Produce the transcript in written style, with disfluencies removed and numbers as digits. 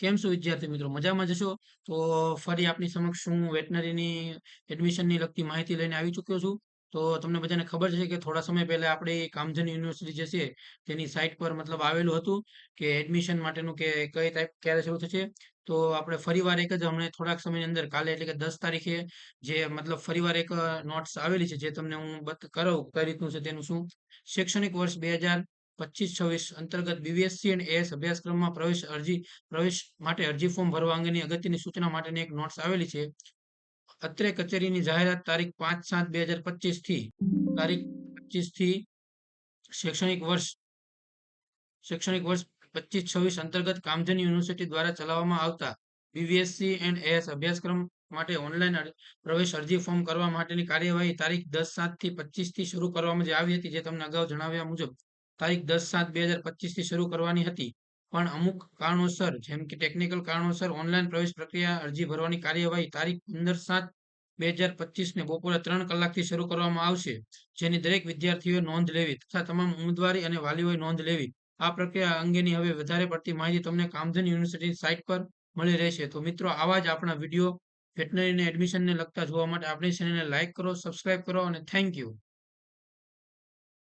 કેમ છો વિદ્યાર્થી મિત્રો? મજામાં જશો? તો ફરી આપની સમક્ષ હું વેટનરીની એડમિશનની લગતી માહિતી લઈને આવી ચૂક્યો છું. તો તમને બધાને ખબર છે કે થોડા સમય પહેલા આપણે કામધેનુ યુનિવર્સિટી જે છે તેની સાઈટ પર મતલબ આવેલું હતું કે એડમિશન માટેનું કે કઈ તારીખ ક્યારે શરૂ થશે. તો આપણે ફરીવાર એક જ હમણાં થોડાક સમયની અંદર કાલે એટલે કે 10 તારીખે જે મતલબ ફરીવાર એક નોટ્સ આવેલી છે જે તમને હું કરાવું કઈ રીતનું છે તેનું શું. શૈક્ષણિક વર્ષ 2025-26 અંતર્ગત બીવીએસસી અને એએસ અભ્યાસક્રમમાં પ્રવેશ માટે અરજી ફોર્મ ભરવા અંગેની અગત્યની સૂચના માટેની એક નોટ્સ આવેલી છે. અત્રે કચેરીની જાહેરાત તારીખ 5/7/2025 થી તારીખ 25 થી શૈક્ષણિક વર્ષ શૈક્ષણિક વર્ષ 25-26 અંતર્ગત કામધેનુ યુનિવર્સિટી દ્વારા ચલાવવામાં આવતા બીવીએસસી એન્ડ એએસ અભ્યાસક્રમ માટે ઓનલાઈન પ્રવેશ અરજી ફોર્મ કરવા માટેની કાર્યવાહી તારીખ 10/7/25 થી શરૂ કરવામાં જે આવી હતી જે તમને અગાઉ જણાવ્યા મુજબ તારીખ 10/7/2025 થી શરૂ કરવાની હતી. પણ અમુક કારણોસર જેમ કે ટેકનિકલ કારણોસર ઓનલાઈન પ્રવેશ પ્રક્રિયા અરજી ભરવાની કાર્યવાહી તારીખ 15/7/2025 ને બપોરે 3 કલાકથી શરૂ કરવામાં આવશે. જેની દરેક વિદ્યાર્થીઓએ નોંધ લેવી તથા તમામ ઉમેદવારી અને વાલીઓએ નોંધ લેવી. આ પ્રક્રિયા અંગેની હવે વધારે પડતી માહિતી તમને કામધેનુ યુનિવર્સિટીની સાઇટ પર મળી રહેશે. તો મિત્રો આવા જ આપણા વિડીયો વેટનરીને એડમિશનને લગતા જોવા માટે આપણી ચેનલને લાઈક કરો, સબસ્ક્રાઇબ કરો અને થેન્ક યુ.